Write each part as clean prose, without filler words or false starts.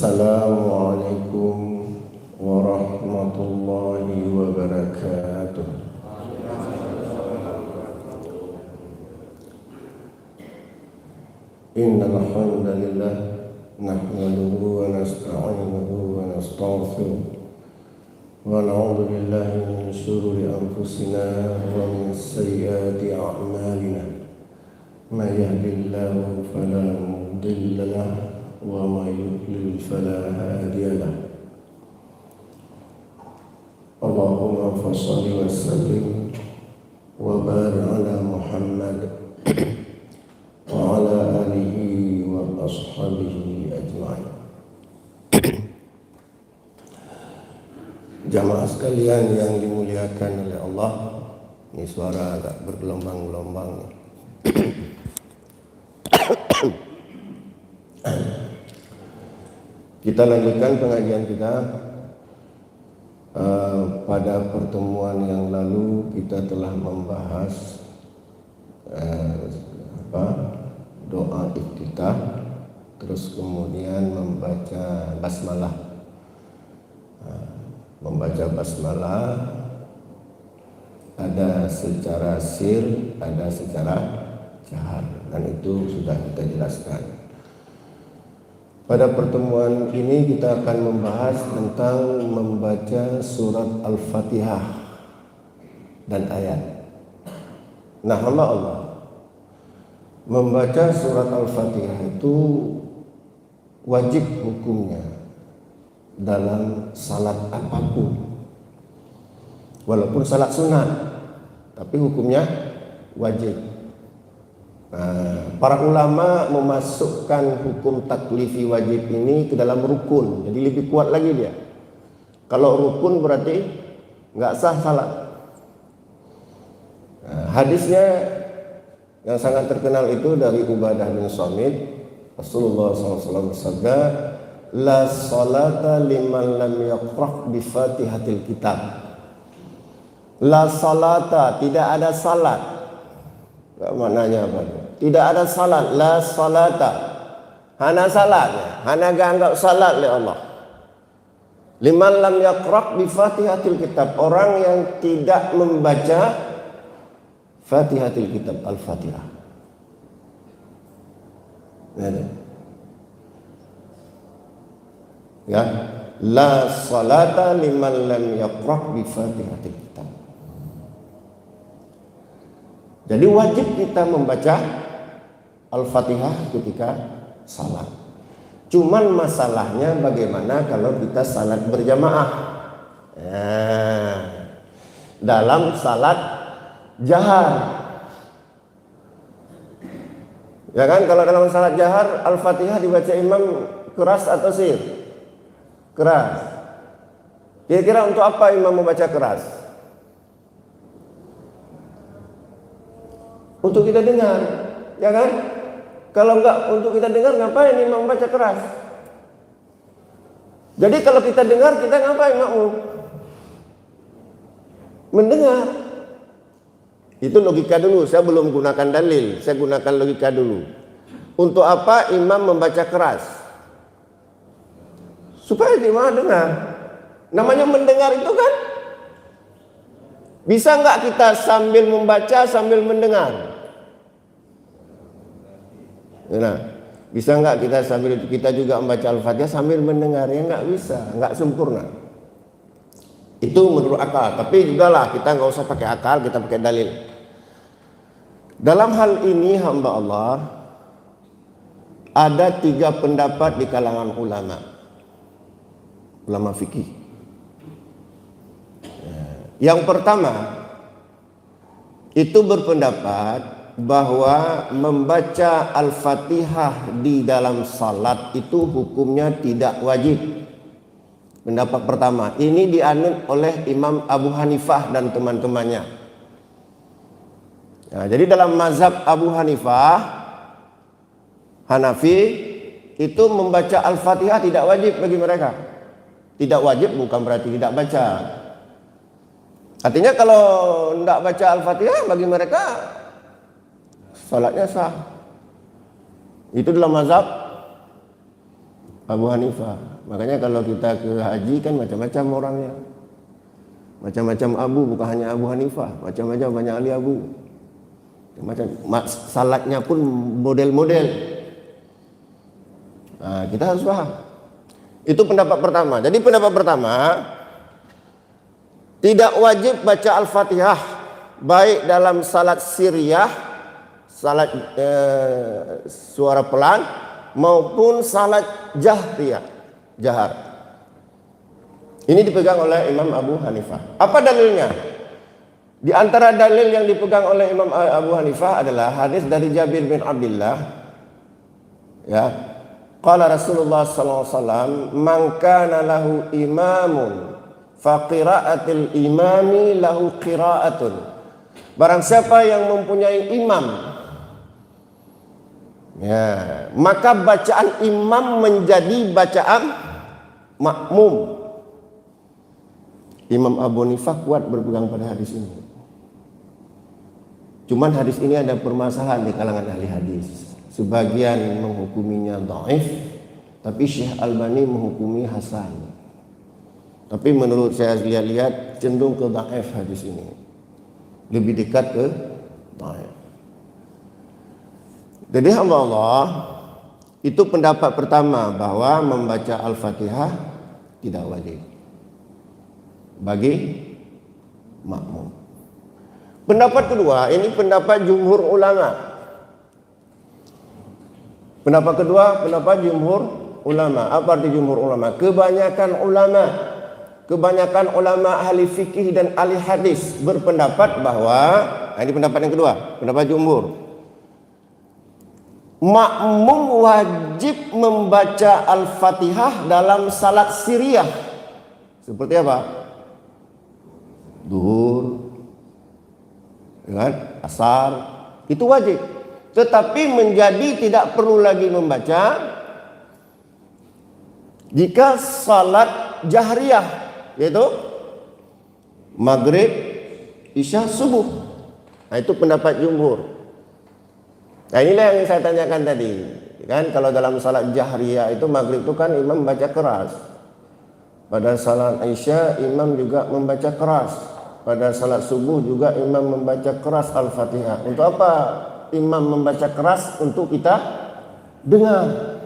Assalamualaikum warahmatullahi wabarakatuh. Innal hamdalillah nahmaduhu wa nasta'inuhu wa nastaghfiruh wa na'udzu billahi min shururi anfusina wa min sayyiati a'malina. May yahdihillahu fala mudilla lahu wa may yudlil fala hadiya lahu. Allahumma shalli wa sallim wa barik ala Muhammad wa ala alihi wa ashabihi ajma'in. Jamaah sekalian yang dimuliakan oleh Allah, ini suara agak bergelombang-gelombang. Kita lanjutkan pengajian kita. Pada pertemuan yang lalu kita telah membahas doa iftitah, terus kemudian membaca basmalah. Membaca basmalah ada secara sir, ada secara jahar, dan itu sudah kita jelaskan. Pada pertemuan ini kita akan membahas tentang membaca surat Al-Fatihah dan ayat. Nah, Allah membaca surat Al-Fatihah itu wajib hukumnya dalam salat apapun, walaupun salat sunat, tapi hukumnya wajib. Nah, para ulama memasukkan hukum taklifi wajib ini ke dalam rukun, jadi lebih kuat lagi dia. Kalau rukun berarti nggak sah salat. Nah, hadisnya yang sangat terkenal itu dari Ubadah bin Samit. Rasulullah SAW bersabda, la salata liman lam yaqra' bi fatihatil kitab. La salata, tidak ada salat. Maknanya apa? Tidak ada salat. La salata, hana salatnya, hana ganggap salat oleh Allah. Liman lam yaqra' bi fatihatil kitab, orang yang tidak membaca fatihatil kitab, Al-Fatihah. Ya, la salata liman lam yaqra' bi fatihatil kitab. Jadi wajib kita membaca Al-Fatihah ketika salat. Cuman masalahnya bagaimana kalau kita salat berjamaah? Dalam salat jahar. Ya kan, kalau dalam salat jahar Al-Fatihah dibaca imam keras atau sir? Keras. Kira-kira untuk apa imam membaca keras? Untuk kita dengar, ya kan? Kalau enggak untuk kita dengar, ngapain imam membaca keras? Jadi kalau kita dengar, kita ngapain makmum? Mendengar. Itu logika dulu, saya belum gunakan dalil, saya gunakan logika dulu. Untuk apa imam membaca keras? Supaya jemaah dengar. Namanya mendengar itu kan, bisa enggak kita sambil membaca sambil mendengar? Nah, bisa enggak kita juga membaca Al-Fatihah sambil mendengar? Ya enggak bisa, enggak sempurna. Itu menurut akal, tapi jugalah kita enggak usah pakai akal, kita pakai dalil. Dalam hal ini hamba Allah ada 3 pendapat di kalangan ulama fikih. Yang pertama itu berpendapat bahwa membaca Al-Fatihah di dalam salat itu hukumnya tidak wajib. Pendapat pertama, ini dianut oleh Imam Abu Hanifah dan teman-temannya. Nah, jadi dalam mazhab Abu Hanifah, Hanafi, itu membaca Al-Fatihah tidak wajib bagi mereka. Tidak wajib bukan berarti tidak baca. Artinya kalau tidak baca Al-Fatihah bagi mereka salatnya sah. Itu dalam mazhab Abu Hanifah. Makanya kalau kita ke haji kan macam-macam orangnya. Macam-macam Abu, bukan hanya Abu Hanifah, macam-macam banyak ahli Abu. Macam salatnya pun model-model. Nah, kita harus paham. Itu pendapat pertama. Jadi pendapat pertama, tidak wajib baca Al-Fatihah baik dalam salat sirriyah, salat suara pelan, maupun salat jahriyah, jahar. Ini dipegang oleh Imam Abu Hanifah. Apa dalilnya? Di antara dalil yang dipegang oleh Imam Abu Hanifah adalah hadis dari Jabir bin Abdullah. Ya. Qala Rasulullah sallallahu alaihi wasallam, "Man kana lahu imamun fa qira'atul imami lahu qira'atun." Barang siapa yang mempunyai imam, ya, maka bacaan imam menjadi bacaan makmum. Imam Abu Hanifah kuat berpegang pada hadis ini. Cuman hadis ini ada permasalahan di kalangan ahli hadis. Sebagian menghukuminya dhaif, tapi Syekh Albani menghukumi hasan. Tapi menurut saya lihat cenderung ke dhaif hadis ini. Lebih dekat ke dhaif. Jadi hamba Allah, itu pendapat pertama bahwa membaca Al-Fatihah tidak wajib bagi makmum. Pendapat kedua, ini pendapat jumhur ulama. Pendapat kedua, pendapat jumhur ulama. Apa arti jumhur ulama? Kebanyakan ulama ahli fikih dan ahli hadis berpendapat bahwa, ini pendapat yang kedua, pendapat jumhur. Makmum wajib membaca Al-Fatihah dalam salat sirriyah. Seperti apa? Duhur, asar, itu wajib. Tetapi menjadi tidak perlu lagi membaca jika salat jahriyah, yaitu maghrib, isya, subuh. Nah, itu pendapat jumhur. Nah, inilah yang saya tanyakan tadi. Kan kalau dalam salat jahriyah itu maghrib itu kan imam membaca keras. Pada salat isya imam juga membaca keras. Pada salat subuh juga imam membaca keras Al-Fatihah. Untuk apa imam membaca keras? Untuk kita dengar.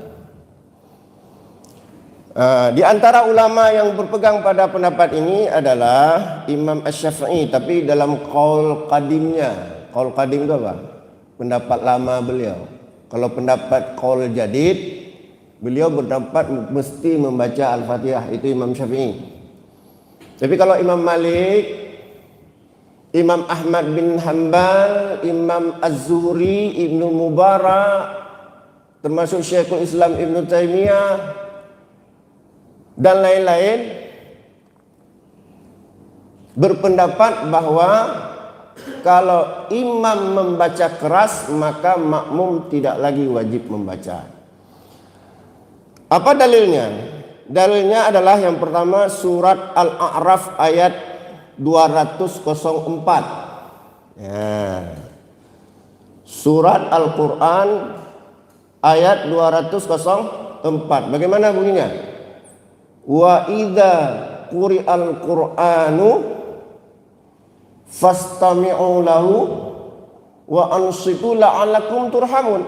Di antara ulama yang berpegang pada pendapat ini adalah Imam Asy-Syafi'i, tapi dalam qaul qadimnya. Qaul qadim itu apa? Pendapat lama beliau. Kalau pendapat qaul jadid, beliau berpendapat mesti membaca Al-Fatihah, itu Imam Syafi'i. Tapi kalau Imam Malik, Imam Ahmad bin Hanbal, Imam Az-Zuhri, Ibnu Mubarak, termasuk Syekhul Islam Ibnu Taimiyah dan lain-lain berpendapat bahwa kalau imam membaca keras maka makmum tidak lagi wajib membaca. Apa dalilnya? Dalilnya adalah yang pertama surat Al-A'raf ayat 204. Ya. Surat Al-Quran ayat 204. Bagaimana bunyinya? Wa idza quri'al Qur'anu fastami'u lahu wa ansitu la'allakum turhamun.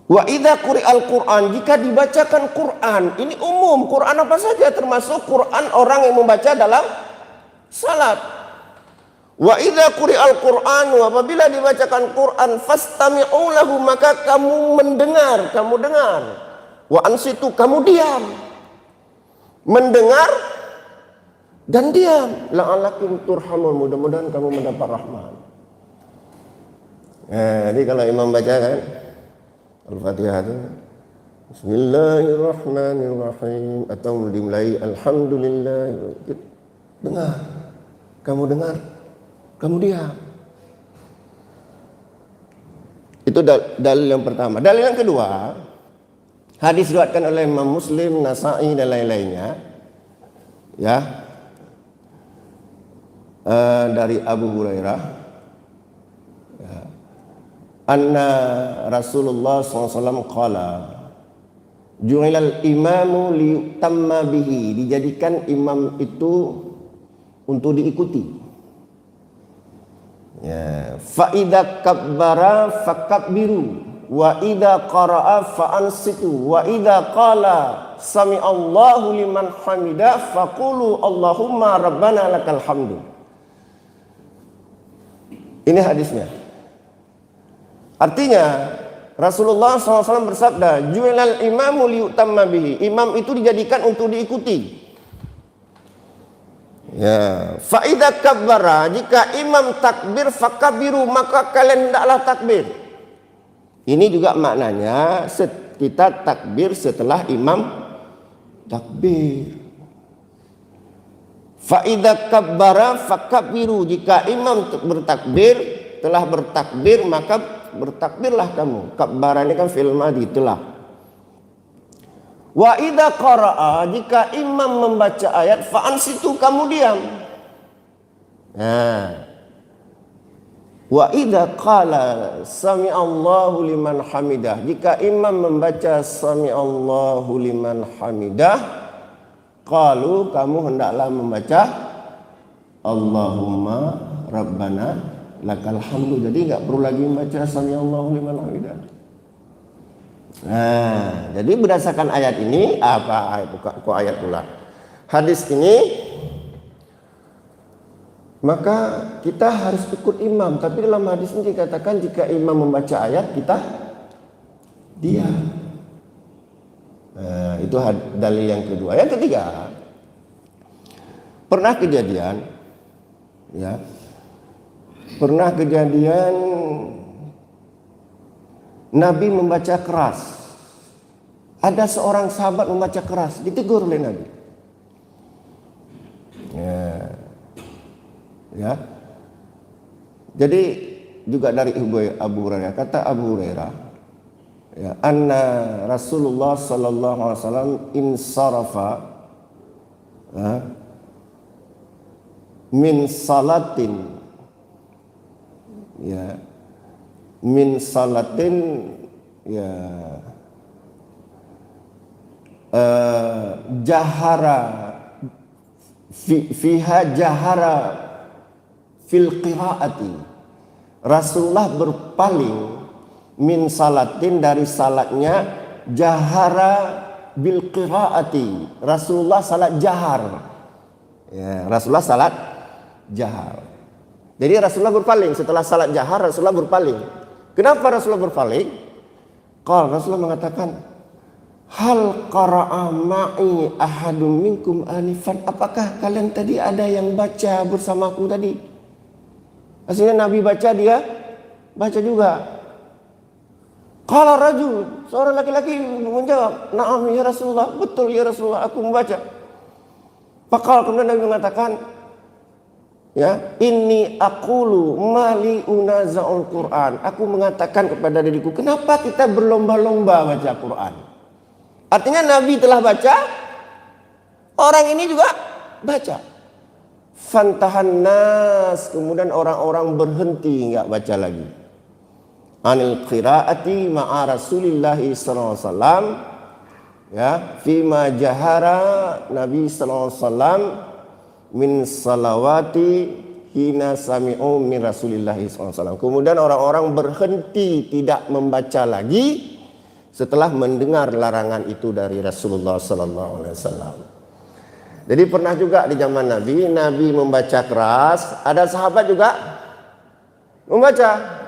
Wa idza quri'al Qur'an, jika dibacakan Quran, ini umum, Quran apa saja termasuk Quran orang yang membaca dalam salat. Wa idza quri'al Qur'an, apabila dibacakan Quran fastami'u lahu, maka kamu mendengar, kamu dengar. Wa ansitu, kamu diam. Mendengar dan diam. La'allakum turhamun, mudah-mudahan kamu mendapat rahmat. Jadi kalau imam baca kan Al-Fatihah itu Bismillahirrahmanirrahim atau dimulai Alhamdulillah, dengar, kamu diam. Itu dalil yang pertama. Dalil yang kedua, hadis diriwayatkan oleh Imam Muslim, Nasa'i dan lain-lainnya, ya, dari Abu Hurairah. Ya. anna Rasulullah SAW qala ju'ilal imamu liyutamma bihi, dijadikan imam itu untuk diikuti. Ya, fa idza kabbara fakabbiru wa idza qara'a fa'ansitu wa idza qala sami'allahu liman hamidah faqulu Allahumma rabbana lakal hamdu. Ini hadisnya. Artinya Rasulullah SAW bersabda, ju'ilal imamu liyutamma bihi. Imam itu dijadikan untuk diikuti. Ya, fa idza kabbara, jika imam takbir fakabiru, maka kalian hendaklah takbir. Ini juga maknanya kita takbir setelah imam takbir. Fa idza kabbara fakabiru, jika imam bertakbir, telah bertakbir, maka bertakbirlah kamu. Kabbara ini kan fi'il madhi, telah. Wa idza qara'a, jika imam membaca ayat, fa'ansitu, kamu diam. Nah. Wa idza qala sami'allahu liman hamidah, jika imam membaca sami'allahu liman hamidah, qalu, kamu hendaklah membaca Allahumma rabbana lakal hamdu. Jadi enggak perlu lagi membaca sami'allahu liman hamidah. Nah, jadi berdasarkan ayat ini, ayat pula hadis ini, maka kita harus ikut imam. Tapi dalam hadis ini dikatakan jika imam membaca ayat, kita diam. Nah, itu dalil yang kedua. Yang ketiga, pernah kejadian Nabi membaca keras. Ada seorang sahabat membaca keras, ditegur oleh Nabi. Ya. Jadi juga dari Abu Hurairah, kata Abu Hurairah, ya, anna Rasulullah sallallahu alaihi wasallam insarafa min salatin, ya, min salatin, ya, jahara fiha jahara fil qiraati. Rasulullah berpaling min salatin, dari salatnya, jahara bil qiraati. Rasulullah salat jahar. Ya, Rasulullah salat jahar. Jadi Rasulullah berpaling setelah salat jahar. Rasulullah berpaling. Kenapa Rasulullah berpaling? Rasulullah mengatakan, hal qara'a ma'i ahadum minkum anifan, apakah kalian tadi ada yang baca bersamaku tadi? Maksudnya Nabi baca, dia baca juga. Qala rajul, seorang laki-laki menjawab, na'am ya Rasulullah, betul ya Rasulullah, aku membaca. Pakal, kemudian Nabi mengatakan, ya, inni aqulu mali unaza'ul Qur'an. Aku mengatakan kepada diriku, kenapa kita berlomba-lomba baca Quran? Artinya Nabi telah baca, orang ini juga baca. Fantahan nas, kemudian orang-orang berhenti, enggak baca lagi. Anil qiraati ma'a Rasulillahi sallallahu alaihi wasallam, ya, fima jahara Nabi sallallahu alaihi wasallam min salawati hina sami'u min Rasulillahi sallallahu alaihi wasallam. Kemudian orang-orang berhenti tidak membaca lagi setelah mendengar larangan itu dari Rasulullah sallallahu alaihi wasallam. Jadi pernah juga di zaman Nabi membaca keras, ada sahabat juga membaca.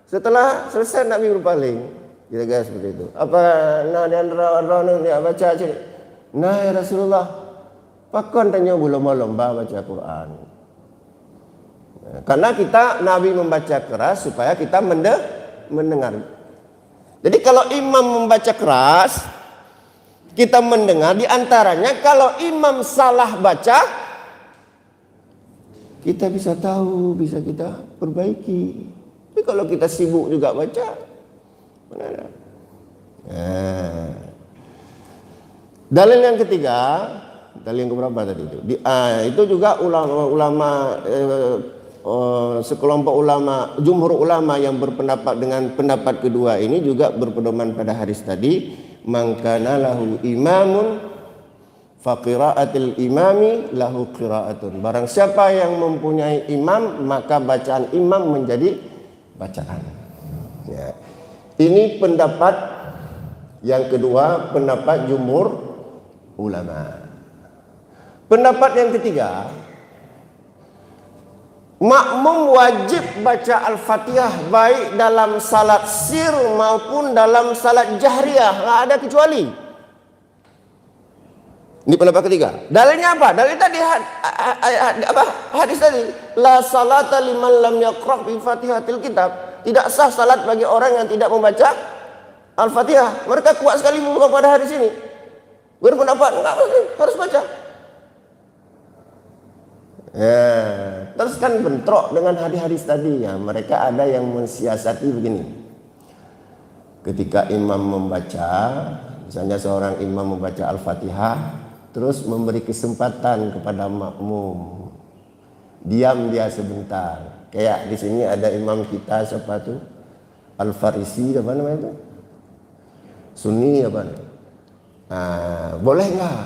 Setelah selesai Nabi berpaling. Kira-kira seperti itu. Apa dia baca sini? Nah ya Rasulullah, pakon tanya lomba-lomba baca Quran. Karena Nabi membaca keras supaya kita mendengar. Jadi kalau imam membaca keras, kita mendengar. Di antaranya kalau imam salah baca, kita bisa tahu, bisa kita perbaiki. Tapi kalau kita sibuk juga baca, mana ada? Dalil yang ketiga, dalil yang keberapa tadi itu? Itu juga ulama sekelompok ulama, jumhur ulama yang berpendapat dengan pendapat kedua ini juga berpedoman pada hadis tadi, man kana lahu imamun fa qiraatul imami lahu qiraatun. Barang siapa yang mempunyai imam, maka bacaan imam menjadi bacaan. Ya. Ini pendapat yang kedua, pendapat jumhur ulama. Pendapat yang ketiga, makmum wajib baca Al-Fatihah baik dalam salat sir maupun dalam salat jahriyah, nggak ada kecuali. Ini pendapat ketiga. Dalilnya apa? Dalil tadi hadis tadi, la salata liman lam yaqra bi Fatihatil kitab. Tidak sah salat bagi orang yang tidak membaca Al-Fatihah. Mereka kuat sekali pada hadis ini. Berpendapat enggak harus baca. Ya, terus kan bentrok dengan hadis-hadis tadi ya. Mereka ada yang mensiasati begini. Ketika imam membaca, misalnya seorang imam membaca Al-Fatihah, terus memberi kesempatan kepada makmum. Diam dia sebentar. Kayak di sini ada imam kita siapa tuh? Al-Farisi apa namanya itu? Sunni apa? Nah, boleh nggak?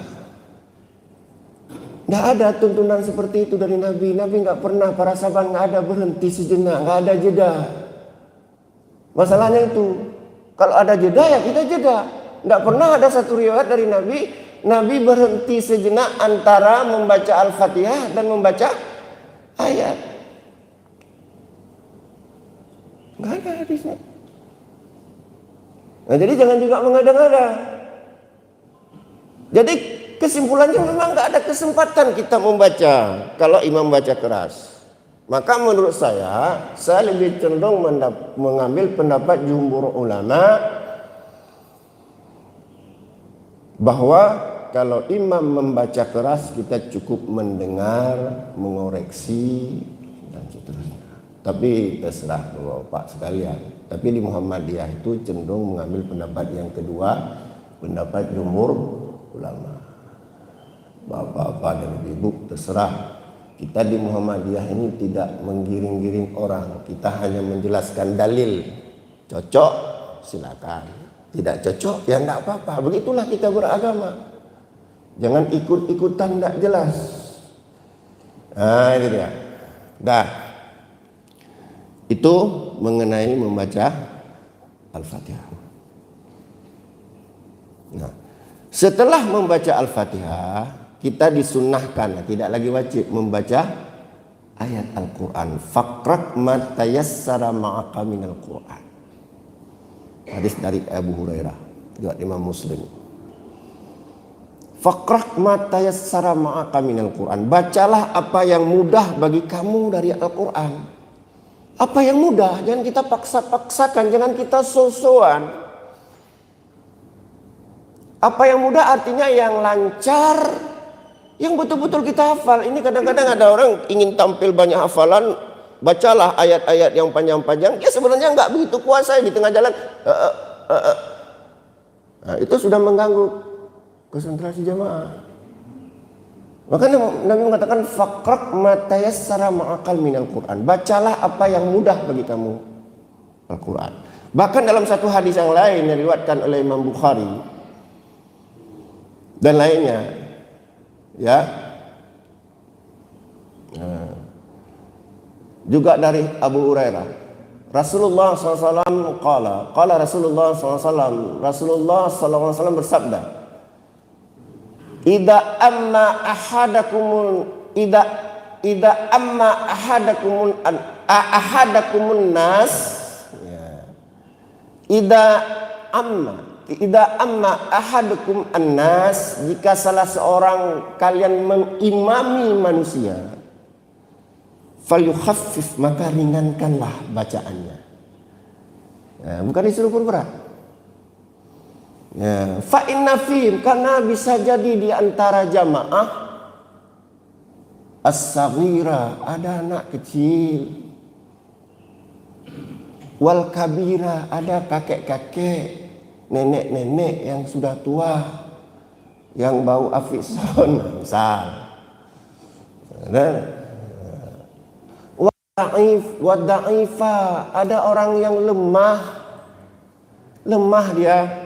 Nggak ada tuntunan seperti itu dari Nabi. Nabi nggak pernah, para sahabat nggak ada berhenti sejenak, nggak ada jeda. Masalahnya itu, kalau ada jeda ya kita jeda. Nggak pernah ada satu riwayat dari Nabi, Nabi berhenti sejenak antara membaca Al-Fatihah dan membaca ayat. Nggak ada hadisnya. Nah, jadi jangan juga mengada-ngada. Jadi kesimpulannya memang nggak ada kesempatan kita membaca kalau imam baca keras. Maka menurut saya lebih cenderung mengambil pendapat jumhur ulama bahwa kalau imam membaca keras kita cukup mendengar, mengoreksi dan seterusnya. Tapi terserah Bapak sekalian. Tapi di Muhammadiyah itu cenderung mengambil pendapat yang kedua, pendapat jumhur ulama. Bapak-bapak dan ibu terserah. Kita di Muhammadiyah ini tidak menggiring-giring orang. Kita hanya menjelaskan dalil. Cocok silakan. Tidak cocok ya enggak apa-apa. Begitulah kita beragama. Jangan ikut-ikutan enggak jelas. Nah itu dia. Dah. Itu mengenai membaca Al-Fatihah. Nah, setelah membaca Al-Fatihah, kita disunnahkan, tidak lagi wajib membaca ayat Al-Quran. Faqra' ma tayassara ma'aka minal Quran. Hadis dari Abu Hurairah, riwayat Imam Muslim. Faqra' ma tayassara ma'aka minal Quran. Bacalah apa yang mudah bagi kamu dari Al-Quran. Apa yang mudah, jangan kita paksa-paksakan, jangan kita so-soan. Apa yang mudah artinya yang lancar, yang betul-betul kita hafal. Ini kadang-kadang ada orang ingin tampil banyak hafalan, bacalah ayat-ayat yang panjang-panjang. Ya sebenarnya nggak begitu kuasa di tengah jalan. Nah, itu sudah mengganggu konsentrasi jamaah. Makanya Nabi mengatakan faqra' ma tayassara ma'akal minal Quran. Bacalah apa yang mudah bagi kamu Al-Quran. Bahkan dalam satu hadis yang lain yang diriwayatkan oleh Imam Bukhari dan lainnya, ya, juga dari Abu Hurairah, Rasulullah SAW qala Rasulullah SAW, Rasulullah SAW bersabda, Ida amma ahadakumun nas, Ida amma ahadukum an-nas, jika salah seorang kalian mengimami manusia, falyukhaffif, maka ringankanlah bacaannya. Nah, bukan disuruh berat. Ya, fa inna fihim, karena bisa jadi di antara jamaah as-saghira, ada anak kecil, wal kabira, ada kakek-kakek, nenek-nenek yang sudah tua, yang bau afison, misal. Dan da'if wa da'ifa, ada orang yang lemah dia.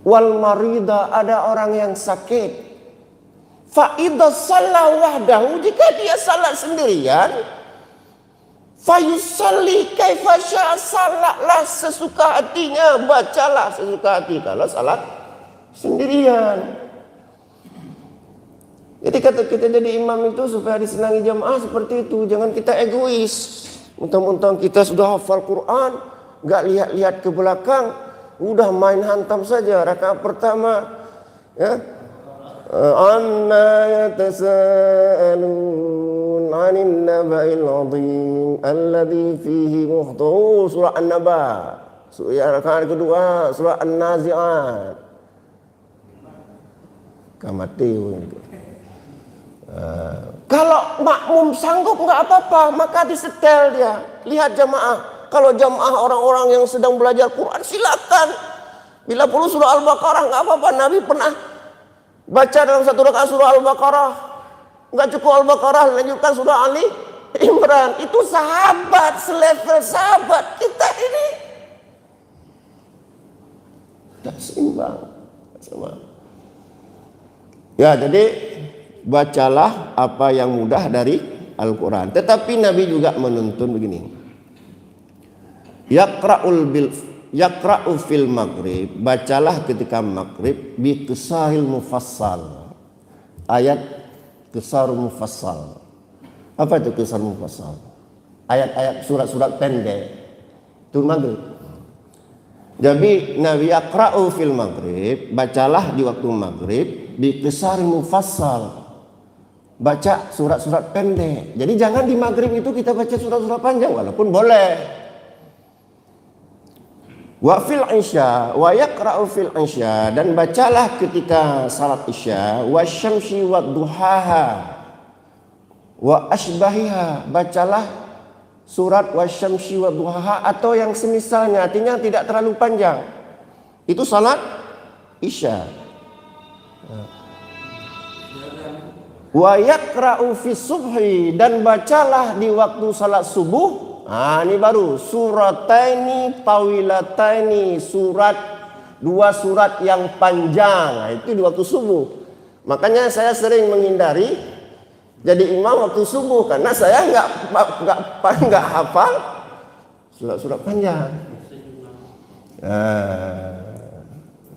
Wal marida, ada orang yang sakit. Fa idza shalla wahdahu, jika dia salat sendirian, fa yusalli kaifa syaa, salatlah sesuka hatinya, bacalah sesuka hati kalau salat sendirian. Jadi kata kita jadi imam itu supaya disenangi jamaah seperti itu. Jangan kita egois. Mentang-mentang kita sudah hafal Quran, nggak lihat-lihat ke belakang, udah main hantam saja rakaat pertama. Ya. Anna yatasaalun 'anil naba'il 'adzim alladzi fihi mukhtar. Surah An-Naba. Rakaat kedua surah An-Nazi'at. Kamateu. Kalau makmum sanggup nggak apa-apa, maka disetel dia. Lihat jamaah. Kalau jamaah orang-orang yang sedang belajar Quran, silakan. Bila perlu surah Al-Baqarah nggak apa-apa. Nabi pernah baca dalam satu rakaat surah Al-Baqarah. Nggak cukup Al-Baqarah, lanjutkan surah Ali Imran. Itu sahabat, selevel sahabat kita ini. Tak seimbang sama. Ya, jadi bacalah apa yang mudah dari Al-Quran. Tetapi Nabi juga menuntun begini. Yaqra'u fil maghrib, bacalah ketika maghrib bi qisaril mufassal. Ayat qisarul mufassal. Apa itu qisarul mufassal? Ayat-ayat surat-surat pendek. Itu maghrib. Jadi Nabi yaqra'u fil maghrib, bacalah di waktu maghrib bi qisaril mufassal. Baca surat-surat pendek. Jadi jangan di maghrib itu kita baca surat-surat panjang, walaupun boleh. Wa fil isya, wa yaqra'u fil isya, dan bacalah ketika salat isya, wa syamsi wa duhaha wa asbahiha, bacalah surat wa syamsi wa duhaha atau yang semisalnya, artinya tidak terlalu panjang. Itu salat isya. Wa yaqra'u fi subhi, dan bacalah di waktu salat subuh. Ini baru surataini tawilataini, dua surat yang panjang. Itu di waktu subuh. Makanya saya sering menghindari jadi imam waktu subuh karena saya nggak hafal surat-surat panjang.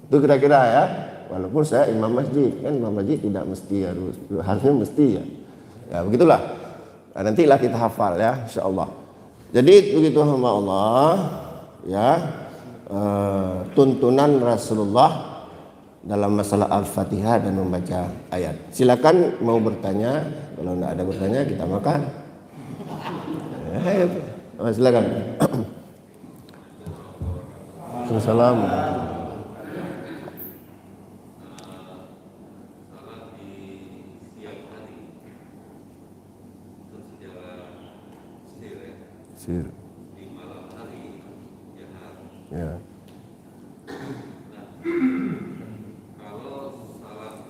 Itu kira-kira ya. Walaupun saya imam masjid, kan imam masjid tidak mesti harusnya mesti ya. Ya begitulah. Nah, nantilah kita hafal ya, insyaallah. Jadi begitu hamba Allah ya, tuntunan Rasulullah dalam masalah Al-Fatihah dan membaca ayat. Silakan mau bertanya, kalau tidak ada bertanya kita makan. Silakan. Assalamualaikum. Di malam hari ya. Kalau salat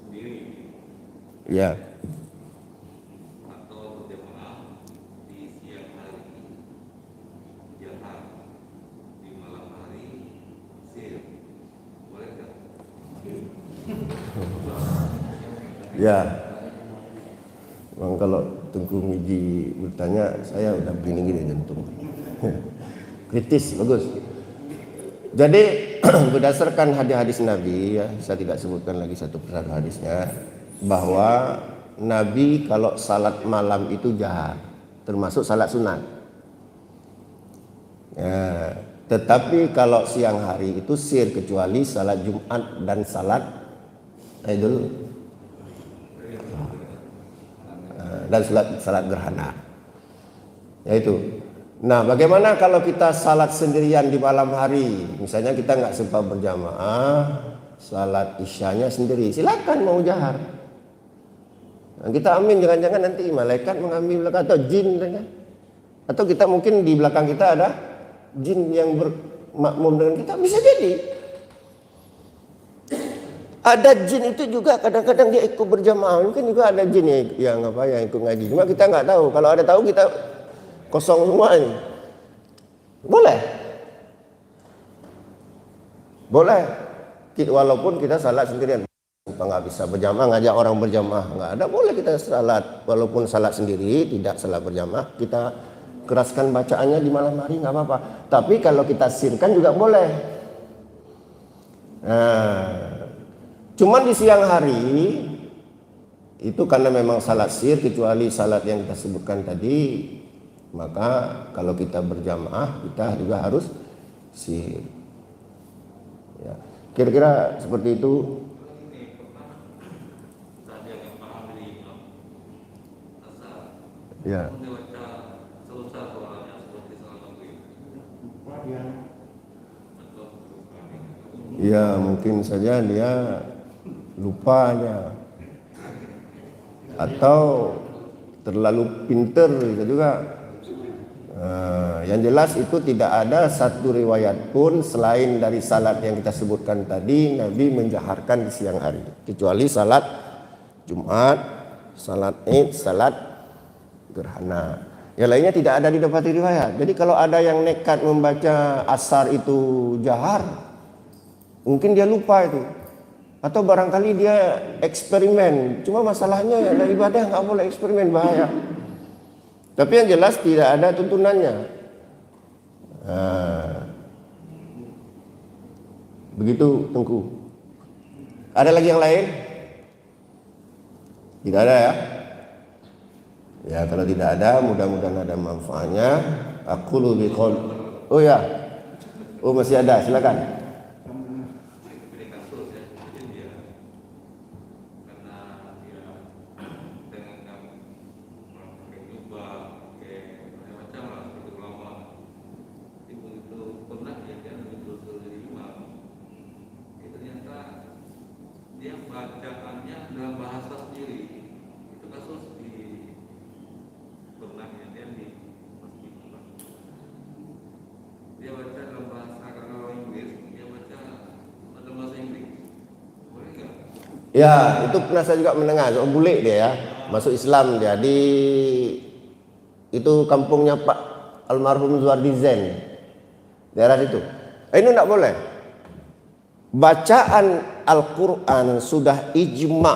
sendiri ya atau berjamaah di siang hari jahar, di malam hari sir, boleh nggak? Ya. Bang, kalau Tengku Miji bertanya, saya udah begini-gini jantung. Kritis, bagus. Jadi berdasarkan hadis-hadis Nabi ya, saya tidak sebutkan lagi satu persatu hadisnya, bahwa Nabi kalau salat malam itu jahar, termasuk salat sunat. Ya, tetapi kalau siang hari itu sir, kecuali salat Jumat dan salat Idul dan salat gerhana. Yaitu. Nah, bagaimana kalau kita salat sendirian di malam hari? Misalnya kita nggak sempat berjamaah, salat isyanya sendiri. Silakan mau jahar. Nah, kita amin, jangan-jangan nanti malaikat mengambil belakang atau jin kan? Atau kita mungkin di belakang kita ada jin yang bermakmum dengan kita, bisa jadi. Ada jin itu juga kadang-kadang dia ikut berjamaah. Mungkin juga ada jin yang ikut ngaji. Cuma kita nggak tahu. Kalau ada tahu kita kosong semua ini. Boleh. Boleh. Walaupun kita salat sendirian. Kita nggak bisa berjamaah, ngajak orang berjamaah. Nggak ada, boleh kita salat. Walaupun salat sendiri, tidak salat berjamaah. Kita keraskan bacaannya di malam hari, nggak apa-apa. Tapi kalau kita sirkan juga boleh. Cuman di siang hari itu karena memang salat sir, kecuali salat yang kita sebutkan tadi, maka kalau kita berjamaah kita juga harus sir. Ya, kira-kira seperti itu. Ya. Ya, mungkin saja dia lupanya atau terlalu pinter gitu juga. Yang jelas itu tidak ada satu riwayat pun selain dari salat yang kita sebutkan tadi Nabi menjaharkan di siang hari, kecuali salat Jumat, salat Id, salat gerhana. Yang lainnya tidak ada didapati riwayat. Jadi kalau ada yang nekat membaca asar itu jahar, mungkin dia lupa itu. Atau barangkali dia eksperimen. Cuma masalahnya ya, dari ibadah nggak boleh eksperimen, bahaya. Tapi yang jelas tidak ada tuntunannya. Begitu Tengku. Ada lagi yang lain? Tidak ada ya? Ya, kalau tidak ada, mudah-mudahan ada manfaatnya. Aku lebih qol. Oh ya. Oh, masih ada, silakan. Ya, itu pernah saya juga mendengar. Seorang bule dia ya, masuk Islam dia di itu kampungnya Pak almarhum Zuardi Zen, daerah itu. Ini tidak boleh. Bacaan Al-Quran sudah ijma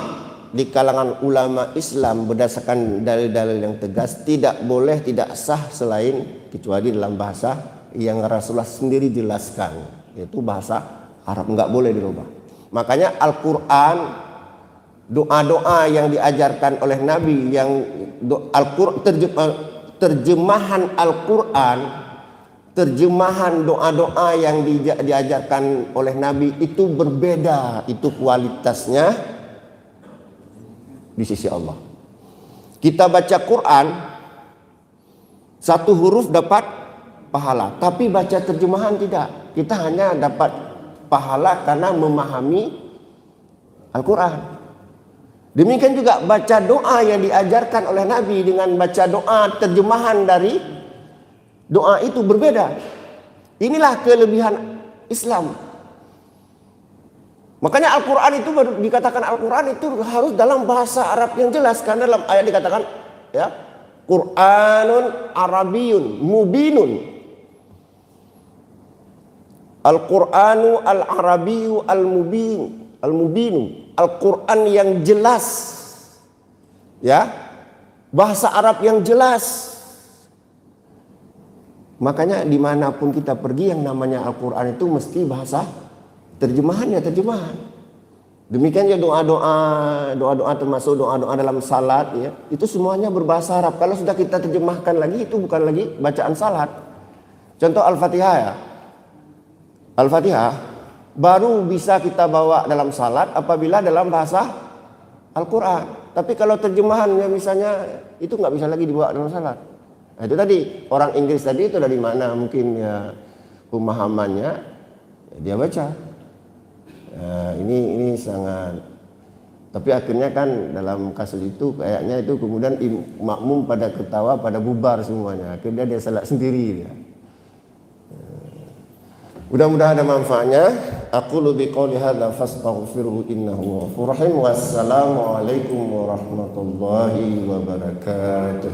di kalangan ulama Islam berdasarkan dalil-dalil yang tegas, tidak boleh, tidak sah selain kecuali dalam bahasa yang Rasulullah sendiri jelaskan, yaitu bahasa Arab, nggak boleh dirubah. Makanya Al-Quran, doa-doa yang diajarkan oleh Nabi, yang terjemahan Al-Quran, terjemahan doa-doa yang diajarkan oleh Nabi itu berbeda, itu kualitasnya di sisi Allah. Kita baca Quran, satu huruf dapat pahala, tapi baca terjemahan tidak. Kita hanya dapat pahala karena memahami Al-Quran. Demikian juga baca doa yang diajarkan oleh Nabi dengan baca doa terjemahan dari doa itu berbeda. Inilah kelebihan Islam. Makanya Al-Quran itu dikatakan Al-Quran itu harus dalam bahasa Arab yang jelas, karena dalam ayat dikatakan ya, Qur'anun Arabiyyun mubinun. Al-Qur'anu al-Arabiyyu al-mubinu. Al-Quran yang jelas, ya, bahasa Arab yang jelas. Makanya dimanapun kita pergi yang namanya Al-Quran itu mesti bahasa terjemahannya terjemahan. Demikian ya doa-doa termasuk doa-doa dalam salat ya, itu semuanya berbahasa Arab. Kalau sudah kita terjemahkan lagi, itu bukan lagi bacaan salat. Contoh Al-Fatihah ya. Al-Fatihah baru bisa kita bawa dalam salat apabila dalam bahasa Al-Quran. Tapi kalau terjemahannya misalnya itu nggak bisa lagi dibawa dalam salat. Nah, itu tadi orang Inggris tadi itu dari mana mungkin ya pemahamannya ya, dia baca. Nah, ini sangat. Tapi akhirnya kan dalam kasus itu kayaknya itu kemudian makmum pada ketawa, pada bubar semuanya. Akhirnya dia salat sendiri dia. Mudah-mudahan ada manfaatnya. Aqulu biqauli hadza fastaghfiruhu innahu ghafurur rahim. Wassalamu alaikum warahmatullahi wabarakatuh.